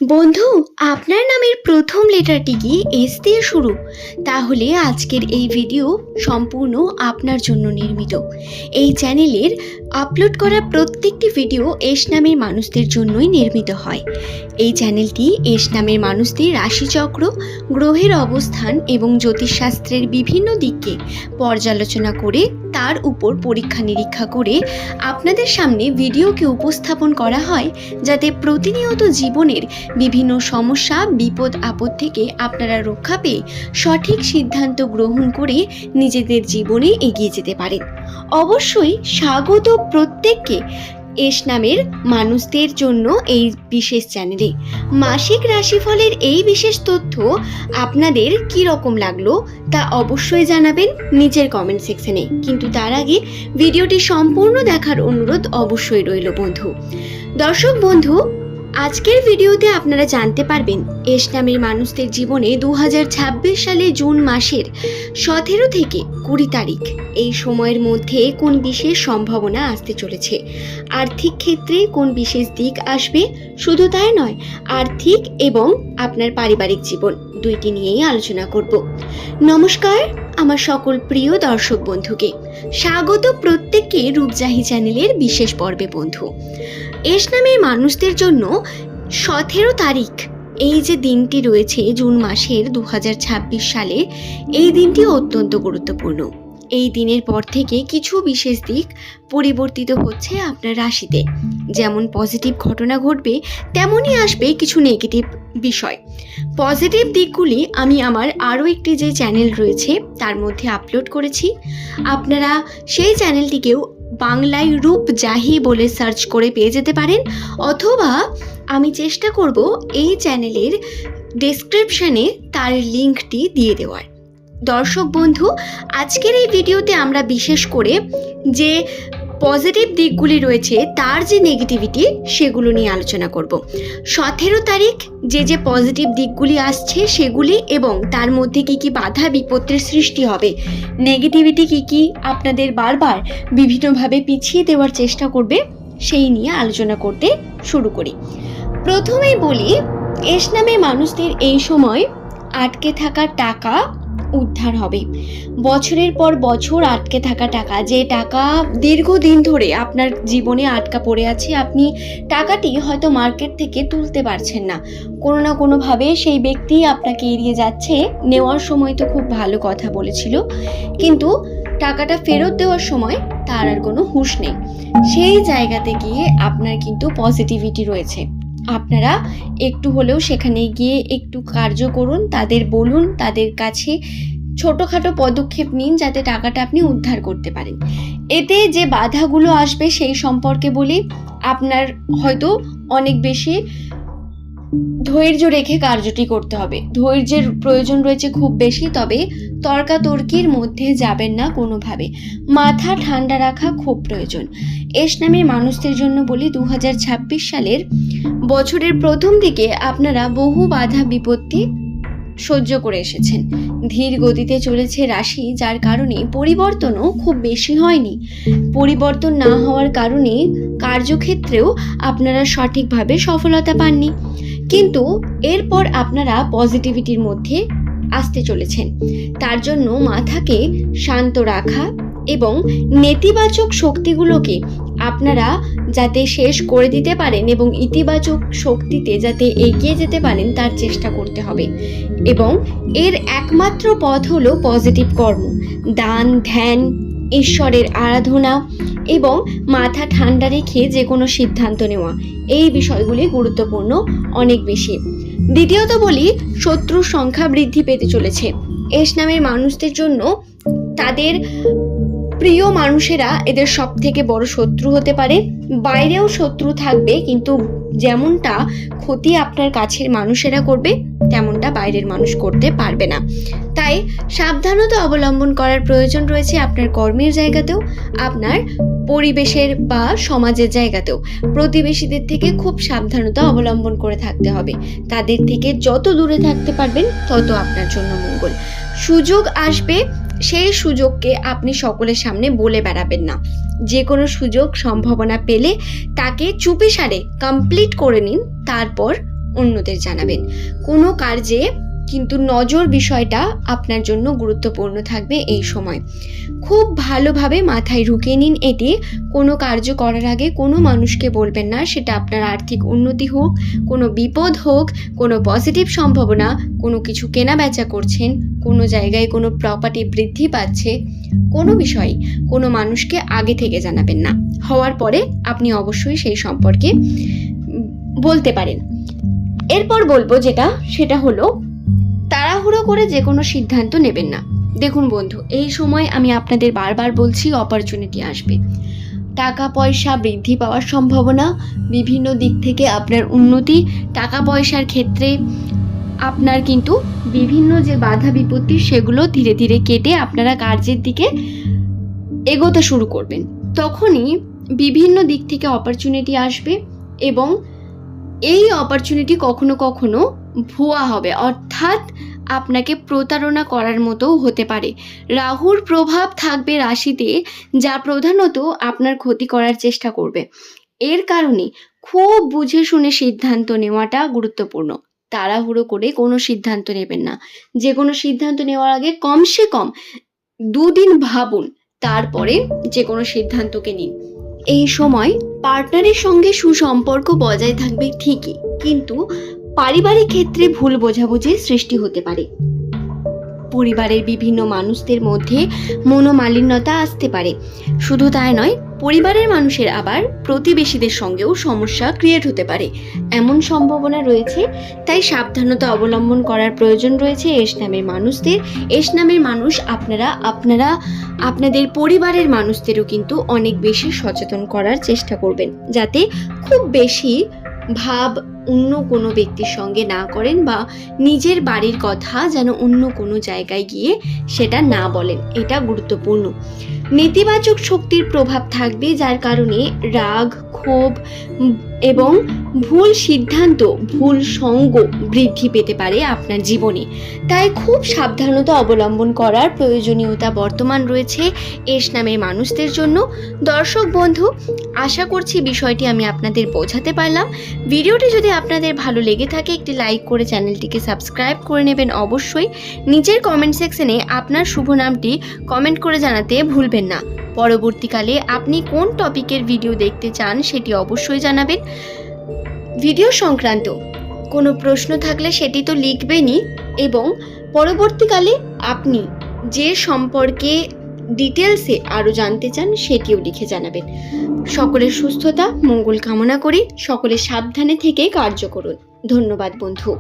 বন্ধু, আপনার নামের প্রথম লেটারটি কি এস দিয়ে শুরু? তাহলে আজকের এই ভিডিও সম্পূর্ণ আপনার জন্য নির্মিত। এই চ্যানেলের আপলোড করা প্রত্যেকটি ভিডিও এস নামের মানুষদের জন্যই নির্মিত হয়। এই চ্যানেলটি এস নামের মানুষদের রাশিচক্র, গ্রহের অবস্থান এবং জ্যোতিষশাস্ত্রের বিভিন্ন দিককে পর্যালোচনা করে তার উপর পরীক্ষা নিরীক্ষা করে আপনাদের সামনে ভিডিওকে উপস্থাপন করা হয়, যাতে প্রতিনিয়ত জীবনের বিভিন্ন সমস্যা, বিপদ আপদ থেকে আপনারা রক্ষা পেয়ে সঠিক সিদ্ধান্ত গ্রহণ করে নিজেদের জীবনে এগিয়ে যেতে পারেন। অবশ্যই স্বাগত প্রত্যেককে এস নামের মানুষদের জন্য এই বিশেষ চ্যানেলে। মাসিক রাশিফলের এই বিশেষ তথ্য আপনাদের কি রকম লাগলো তা অবশ্যই জানাবেন নিজের কমেন্ট সেকশনে। কিন্তু তার আগে ভিডিওটি সম্পূর্ণ দেখার অনুরোধ অবশ্যই রইল বন্ধু। দর্শক বন্ধু, আজকের ভিডিওতে আপনারা জানতে পারবেন এস নামের মানুষদের জীবনে 2026 সালে জুন মাসের 17 থেকে 20 তারিখ এই সময়ের মধ্যে কোন বিশেষ সম্ভাবনা আসতে চলেছে। আর্থিক ক্ষেত্রে কোন বিশেষ দিক আসবে, শুধু তাই নয়, আর্থিক এবং আপনার পারিবারিক জীবন দুইটি নিয়েই আলোচনা করব। নমস্কার আমার সকল প্রিয় দর্শক বন্ধুকে, স্বাগত প্রত্যেককে রূপজাহি চ্যানেলের বিশেষ পর্বে। বন্ধু, এস নামের মানুষদের জন্য 17 তারিখ এই যে দিনটি রয়েছে জুন মাসের 2026 সালে, এই দিনটি অত্যন্ত গুরুত্বপূর্ণ। এই দিনের পর থেকে কিছু বিশেষ দিক পরিবর্তিত হচ্ছে আপনার রাশিতে। যেমন পজিটিভ ঘটনা ঘটবে, তেমনই আসবে কিছু নেগেটিভ বিষয়। পজিটিভ দিকগুলি আমি আমার আরও একটি যে চ্যানেল রয়েছে তার মধ্যে আপলোড করেছি। আপনারা সেই চ্যানেলটিকেও বাংলায় রূপজাহি বলে সার্চ করে পেয়ে যেতে পারেন, অথবা আমি চেষ্টা করব এই চ্যানেলের ডেসক্রিপশনে তার লিঙ্কটি দিয়ে দেওয়ার। দর্শক বন্ধু, আজকের এই ভিডিওতে আমরা বিশেষ করে যে পজিটিভ দিকগুলি রয়েছে তার যে নেগেটিভিটি সেগুলো নিয়ে আলোচনা করব। 17 তারিখ যে পজিটিভ দিকগুলি আসছে সেগুলি, এবং তার মধ্যে কি কি বাধা বিপত্তির সৃষ্টি হবে, নেগেটিভিটি কি কি আপনাদের বারবার বিভিন্নভাবে পিছিয়ে দেওয়ার চেষ্টা করবে, সেই নিয়ে আলোচনা করতে শুরু করি। প্রথমেই বলি, এস নামে মানুষদের এই সময় আটকে থাকা টাকা উদ্ধার হবে। বছরের পর বছর আটকে থাকা টাকা, যে টাকা দীর্ঘদিন ধরে আপনার জীবনে আটকা পড়ে আছে, আপনি টাকাটি হয়তো মার্কেট থেকে তুলতে পারছেন না, কোনো না কোনোভাবে সেই ব্যক্তি আপনাকে এড়িয়ে যাচ্ছে। নেওয়ার সময় তো খুব ভালো কথা বলেছিল, কিন্তু টাকাটা ফেরত দেওয়ার সময় তার আর কোনো হুঁশ নেই। সেই জায়গাতে গিয়ে আপনার কিন্তু পজিটিভিটি রয়েছে। আপনারা একটু হলেও সেখানে গিয়ে একটু কার্য করুন, তাদের বলুন, তাদের কাছে ছোটোখাটো পদক্ষেপ নিন যাতে টাকাটা আপনি উদ্ধার করতে পারেন। এতে যে বাধাগুলো আসবে সেই সম্পর্কে বলি, আপনার হয়তো অনেক বেশি ধৈর্য রেখে কার্যটি করতে হবে। ধৈর্যের প্রয়োজন রয়েছে খুব বেশি, তবে তর্কাতর্কির মধ্যে যাবেন না কোনোভাবে। মাথা ঠান্ডা রাখা খুব প্রয়োজন। এস নামের মানুষদের জন্য বলি, 2026 সালের বছরের প্রথম দিকে আপনারা বহু বাধা বিপত্তি সহ্য করে এসেছেন। ধীর গতিতে চলেছে রাশি, যার কারণে পরিবর্তনও খুব বেশি হয়নি। পরিবর্তন না হওয়ার কারণে কার্যক্ষেত্রেও আপনারা সঠিকভাবে সফলতা পাননি, কিন্তু এরপর আপনারা পজিটিভিটির মধ্যে আসতে চলেছেন। তার জন্য মাথাকে শান্ত রাখা এবং নেতিবাচক শক্তিগুলোকে আপনারা যাতে শেষ করে দিতে পারেন এবং ইতিবাচক শক্তিতে যাতে এগিয়ে যেতে পারেন তার চেষ্টা করতে হবে। এবং এর একমাত্র পথ হলো পজিটিভ কর্ম, দান, ধ্যান, ঈশ্বরের আরাধনা এবং মাথা ঠান্ডা রেখে যে কোনো সিদ্ধান্ত নেওয়া। এই বিষয়গুলি গুরুত্বপূর্ণ অনেক বেশি। দ্বিতীয়ত বলি, শত্রুর সংখ্যা বৃদ্ধি পেতে চলেছে। এস নামের মানুষদের জন্য তাদের প্রিয় মানুষেরা এদের সব থেকে বড় শত্রু হতে পারে। বাইরেও শত্রু থাকবে, কিন্তু যেমনটা ক্ষতি আপনার কাছের মানুষেরা করবে তেমনটা বাইরের মানুষ করতে পারবে না। তাই সাবধানতা অবলম্বন করার প্রয়োজন রয়েছে আপনার কর্মের জায়গাতেও, আপনার পরিবেশের বা সমাজের জায়গাতেও। প্রতিবেশীদের থেকে খুব সাবধানতা অবলম্বন করে থাকতে হবে। তাদের থেকে যত দূরে থাকতে পারবেন তত আপনার জন্য মঙ্গল। সুযোগ আসবে, সেই সুযোগকে আপনি সকলের সামনে বলে বেড়াবেন না। যে কোনো সুযোগ সম্ভাবনা পেলে তাকে চুপিসারে কমপ্লিট করে নিন, তারপর অন্যদের জানাবেন। কোনো কার্যে কিন্তু নজর বিষয়টা আপনার জন্য গুরুত্বপূর্ণ থাকবে এই সময়। খুব ভালোভাবে মাথায় ঢুকিয়ে নিন এটি, কোনো কার্য করার আগে কোনো মানুষকে বলবেন না, সেটা আপনার আর্থিক উন্নতি হোক, কোনো বিপদ হোক, কোনো পজিটিভ সম্ভাবনা, কোনো কিছু কেনা বেচা করছেন, কোনো জায়গায় কোনো প্রপার্টি বৃদ্ধি পাচ্ছে, কোনো বিষয় কোনো মানুষকে আগে থেকে জানাবেন না। হওয়ার পরে আপনি অবশ্যই সেই সম্পর্কে বলতে পারেন। এরপর বলবো সেটা হলো তাড়াহুড়ো করে যে কোনো সিদ্ধান্ত নেবেন না। দেখুন বন্ধু, এই সময় আমি আপনাদের বারবার বলছি, অপরচুনিটি আসবে, টাকা পয়সা বৃদ্ধি পাওয়ার সম্ভাবনা, বিভিন্ন দিক থেকে আপনার উন্নতি, টাকা পয়সার ক্ষেত্রে আপনার কিন্তু বিভিন্ন যে বাধা বিপত্তি সেগুলো ধীরে ধীরে কেটে আপনারা কার্যের দিকে এগোতে শুরু করবেন। তখনই বিভিন্ন দিক থেকে অপরচুনিটি আসবে এবং এই অপরচুনিটি কখনো কখনো ভুয়া হবে, অর্থাৎ আপনাকে প্রতারণা করার মতোও হতে পারে। রাহুর প্রভাব থাকবে রাশিতে, যা প্রধানত আপনার ক্ষতি করার চেষ্টা করবে। এর কারণে খুব বুঝে শুনে সিদ্ধান্ত নেওয়াটা গুরুত্বপূর্ণ। তাড়াহুড়ো করে কোনো সিদ্ধান্ত নেবেন না। যে কোনো সিদ্ধান্ত নেওয়ার আগে কমসে কম 2 দিন ভাবুন, তারপরে যে কোনো সিদ্ধান্তকে নিন। এই সময় পার্টনারের সঙ্গে সুসম্পর্ক বজায় থাকবে ঠিকই, কিন্তু পারিবারিক ক্ষেত্রে ভুল বোঝাবুঝির সৃষ্টি হতে পারে। পরিবারের বিভিন্ন মানুষদের মধ্যে মনোমালিন্যতা আসতে পারে। শুধু তাই নয়, পরিবারের মানুষের আবার প্রতিবেশীদের সঙ্গেও সমস্যা ক্রিয়েট হতে পারে, এমন সম্ভাবনা রয়েছে। তাই সাবধানতা অবলম্বন করার প্রয়োজন রয়েছে এস নামের মানুষদের। এস নামের মানুষ আপনারা আপনাদের পরিবারের মানুষদেরও কিন্তু অনেক বেশি সচেতন করার চেষ্টা করবেন, যাতে খুব বেশি ভাব অন্য কোনো ব্যক্তির সঙ্গে না করেন, বা নিজের বাড়ির কথা যেন অন্য কোনো জায়গায় গিয়ে সেটা না বলেন, এটা গুরুত্বপূর্ণ। নেতিবাচক শক্তির প্রভাব থাকবে, যার কারণে রাগ, ক্ষোভ এবং ভুল সিদ্ধান্ত, ভুল সঙ্গ বৃদ্ধি পেতে পারে আপনার জীবনে। তাই খুব সাবধানতা অবলম্বন করার প্রয়োজনীয়তা বর্তমান রয়েছে এস নামের মানুষদের জন্য। দর্শক বন্ধু, আশা করছি বিষয়টি আমি আপনাদের বোঝাতে পারলাম। ভিডিওটি যদি আপনাদের ভালো লেগে থাকে, একটি লাইক করে চ্যানেলটিকে সাবস্ক্রাইব করে নেবেন অবশ্যই। নিচের কমেন্ট সেকশনে আপনার শুভ নামটি কমেন্ট করে জানাতে ভুলবেন না। পরবর্তীকালে আপনি কোন টপিকের ভিডিও দেখতে চান সেটি অবশ্যই জানাবেন। ভিডিও সংক্রান্ত কোনো প্রশ্ন থাকলে সেটি তো লিখবেনই, এবং পরবর্তীকালে আপনি যে সম্পর্কে ডিটেলসে আরও জানতে চান সেটিও লিখে জানাবেন। সকলের সুস্থতা মঙ্গল কামনা করি, সকলে সাবধানে থেকে কার্য করুন। ধন্যবাদ বন্ধু।